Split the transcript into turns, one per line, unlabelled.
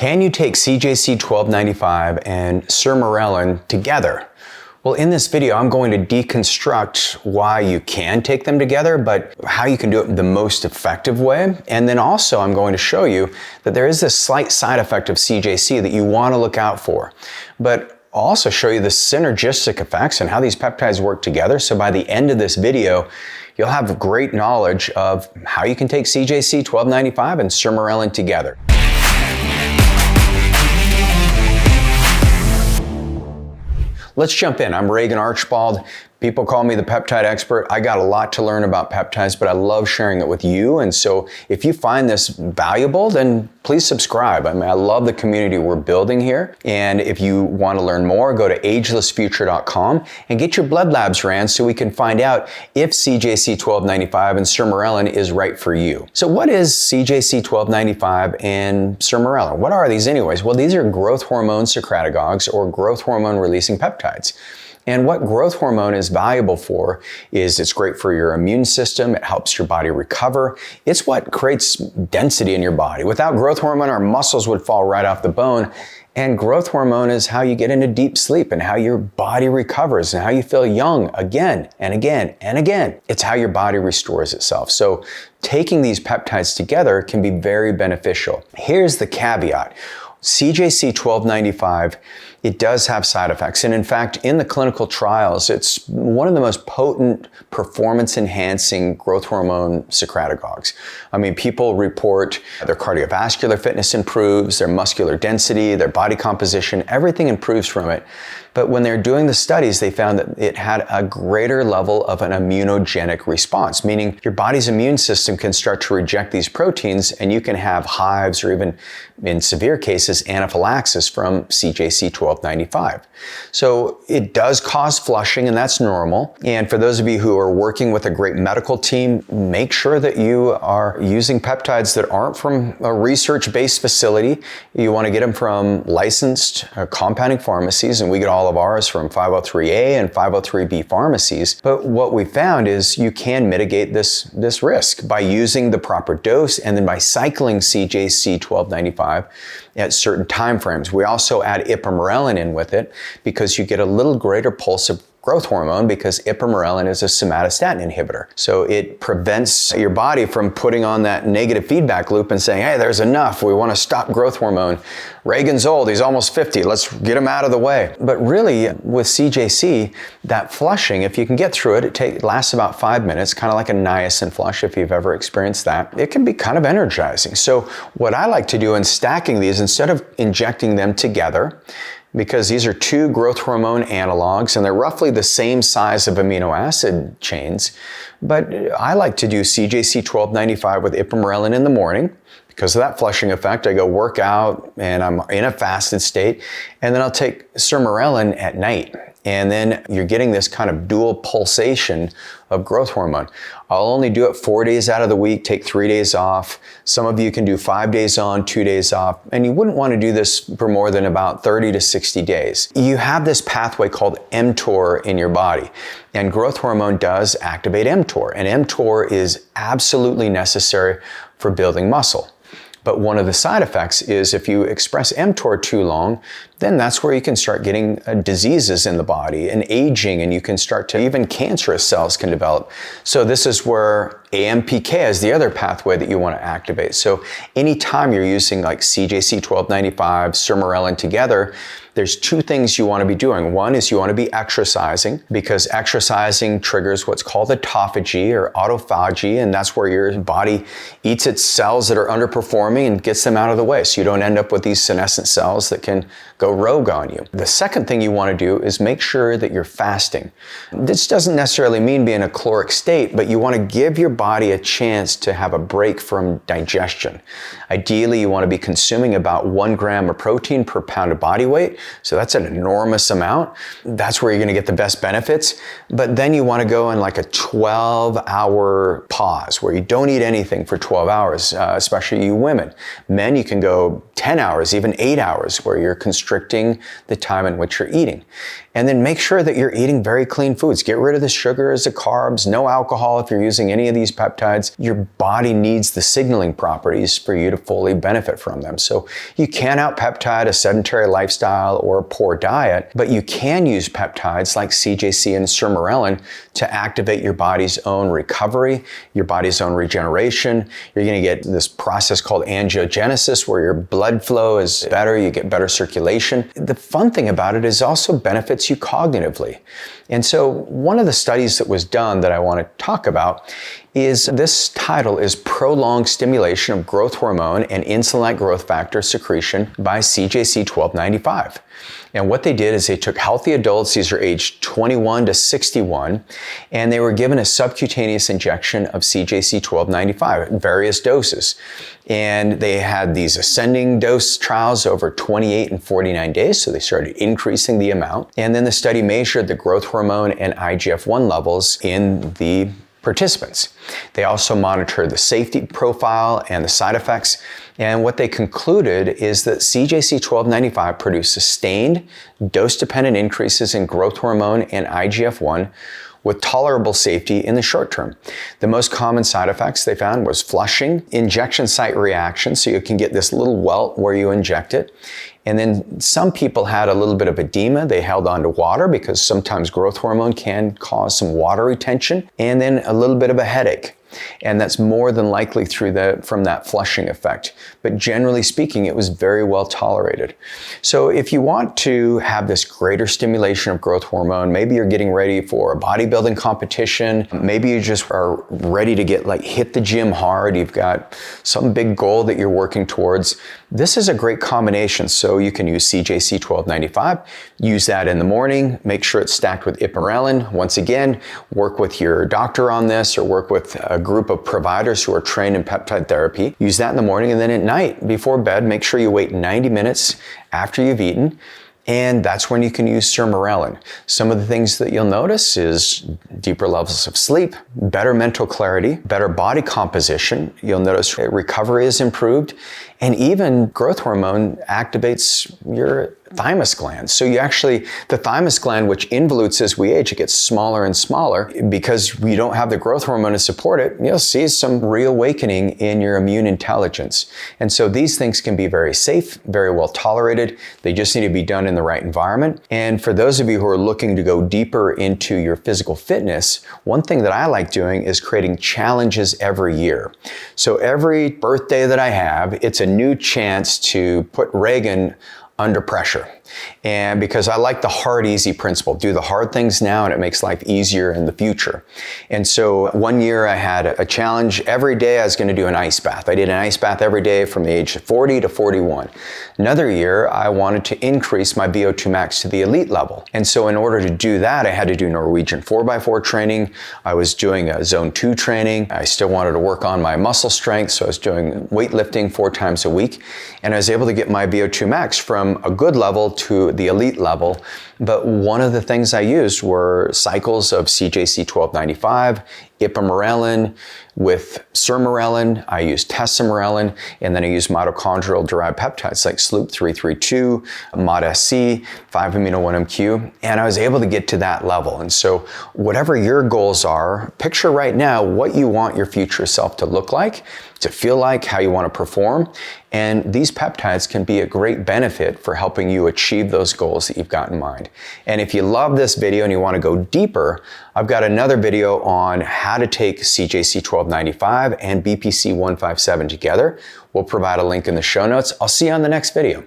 Can you take CJC-1295 and Sermorelin together? Well, in this video, I'm going to deconstruct why you can take them together, but how you can do it the most effective way. And then also, I'm going to show you that there is this slight side effect of CJC that you want to look out for. But I'll also show you the synergistic effects and how these peptides work together. So by the end of this video, you'll have great knowledge of how you can take CJC-1295 and Sermorelin together. Let's jump in. I'm Regan Archibald. People call me the peptide expert. I got a lot to learn about peptides, but I love sharing it with you. And so if you find this valuable, then please subscribe. I mean, I love the community we're building here. And if you want to learn more, go to agelessfuture.com and get your blood labs ran so we can find out if CJC-1295 and Sermorelin is right for you. So what is CJC-1295 and Sermorelin? What are these anyways? Well, these are growth hormone secretagogues or growth hormone releasing peptides. And what growth hormone is valuable for is it's great for your immune system. It helps your body recover. It's what creates density in your body. Without growth hormone, our muscles would fall right off the bone. And growth hormone is how you get into deep sleep and how your body recovers and how you feel young again and again and again. It's how your body restores itself. So taking these peptides together can be very beneficial. Here's the caveat. CJC-1295, it does have side effects. And in fact, in the clinical trials, it's one of the most potent performance-enhancing growth hormone secretagogues. I mean, people report their cardiovascular fitness improves, their muscular density, their body composition, everything improves from it. But when they're doing the studies, they found that it had a greater level of an immunogenic response, meaning your body's immune system can start to reject these proteins and you can have hives or even, in severe cases, anaphylaxis from CJC-1295. So it does cause flushing, and that's normal. And for those of you who are working with a great medical team, make sure that you are using peptides that aren't from a research-based facility. You want to get them from licensed compounding pharmacies, and we get all of ours from 503A and 503B pharmacies. But what we found is you can mitigate this risk by using the proper dose and then by cycling CJC-1295 at certain time frames. We also add ipamorelin in with it because you get a little greater pulse of growth hormone because ipamorelin is a somatostatin inhibitor. So it prevents your body from putting on that negative feedback loop and saying, hey, there's enough. We want to stop growth hormone. Reagan's old. He's almost 50. Let's get him out of the way. But really, with CJC, that flushing, if you can get through it, it lasts about 5 minutes, kind of like a niacin flush if you've ever experienced that. It can be kind of energizing. So what I like to do in stacking these, instead of injecting them together, because these are two growth hormone analogs and they're roughly the same size of amino acid chains. But I like to do CJC-1295 with ipamorelin in the morning. Because of that flushing effect, I go work out and I'm in a fasted state. And then I'll take Sermorelin at night. And then you're getting this kind of dual pulsation of growth hormone. I'll only do it 4 days out of the week, take 3 days off. Some of you can do 5 days on, 2 days off. And you wouldn't want to do this for more than about 30 to 60 days. You have this pathway called mTOR in your body. And growth hormone does activate mTOR. And mTOR is absolutely necessary for building muscle. But one of the side effects is if you express mTOR too long, then that's where you can start getting diseases in the body and aging, and you can start to, even cancerous cells can develop. So this is where AMPK is the other pathway that you want to activate. So anytime you're using like CJC-1295, Sermorelin together, there's two things you want to be doing. One is you want to be exercising because exercising triggers what's called autophagy or autophagy, and that's where your body eats its cells that are underperforming and gets them out of the way so you don't end up with these senescent cells that can go rogue on you. The second thing you want to do is make sure that you're fasting. This doesn't necessarily mean being in a caloric state, but you want to give your body a chance to have a break from digestion. Ideally, you want to be consuming about 1 gram of protein per pound of body weight. So that's an enormous amount. That's where you're going to get the best benefits. But then you want to go in like a 12-hour pause where you don't eat anything for 12 hours, especially you women. Men, you can go 10 hours, even 8 hours where you're constricted restricting the time in which you're eating. And then make sure that you're eating very clean foods. Get rid of the sugars, the carbs, no alcohol if you're using any of these peptides. Your body needs the signaling properties for you to fully benefit from them. So you can't out-peptide a sedentary lifestyle or a poor diet, but you can use peptides like CJC and Sermorelin to activate your body's own recovery, your body's own regeneration. You're going to get this process called angiogenesis where your blood flow is better, you get better circulation. The fun thing about it is also benefits you cognitively. And so one of the studies that was done that I want to talk about is this title is Prolonged Stimulation of Growth Hormone and Insulin-like Growth Factor Secretion by CJC-1295. And what they did is they took healthy adults, these are aged 21 to 61, and they were given a subcutaneous injection of CJC-1295 at various doses. And they had these ascending dose trials over 28 and 49 days, so they started increasing the amount. And then the study measured the growth hormone and IGF-1 levels in the participants. They also monitored the safety profile and the side effects. And what they concluded is that CJC-1295 produced sustained dose-dependent increases in growth hormone and IGF-1 with tolerable safety in the short term. The most common side effects they found was flushing, injection site reaction, so you can get this little welt where you inject it. And then some people had a little bit of edema. They held on to water because sometimes growth hormone can cause some water retention, and then a little bit of a headache. And that's more than likely from that flushing effect. But generally speaking, it was very well tolerated. So if you want to have this greater stimulation of growth hormone, maybe you're getting ready for a bodybuilding competition, maybe you just are ready to hit the gym hard, you've got some big goal that you're working towards, this is a great combination. So you can use CJC-1295, use that in the morning, make sure it's stacked with ipamorelin. Once again, work with your doctor on this or work with a group of providers who are trained in peptide therapy. Use that in the morning, and then at night before bed, make sure you wait 90 minutes after you've eaten. And that's when you can use Sermorelin. Some of the things that you'll notice is deeper levels of sleep, better mental clarity, better body composition. You'll notice recovery is improved, and even growth hormone activates your thymus gland. So the thymus gland, which involutes as we age, it gets smaller and smaller because we don't have the growth hormone to support it. You'll see some reawakening in your immune intelligence. And so these things can be very safe, very well tolerated. They just need to be done in the right environment. And for those of you who are looking to go deeper into your physical fitness, one thing that I like doing is creating challenges every year. So every birthday that I have, it's a new chance to put Regan under pressure. And because I like the hard, easy principle, do the hard things now and it makes life easier in the future. And so one year I had a challenge. Every day I was going to do an ice bath. I did an ice bath every day from the age of 40 to 41. Another year I wanted to increase my VO2 max to the elite level. And so in order to do that, I had to do Norwegian 4x4 training. I was doing a zone 2 training. I still wanted to work on my muscle strength. So I was doing weightlifting 4 times a week. And I was able to get my VO2 max from a good level to the elite level. But one of the things I used were cycles of CJC-1295, ipamorelin with Sermorelin. I used tesamorelin, and then I used mitochondrial-derived peptides like SLOOP332, MOD-SC, 5-amino-1-MQ, and I was able to get to that level. And so whatever your goals are, picture right now what you want your future self to look like, to feel like, how you want to perform, and these peptides can be a great benefit for helping you achieve those goals that you've got in mind. And if you love this video and you want to go deeper, I've got another video on how to take CJC-1295 and BPC-157 together. We'll provide a link in the show notes. I'll see you on the next video.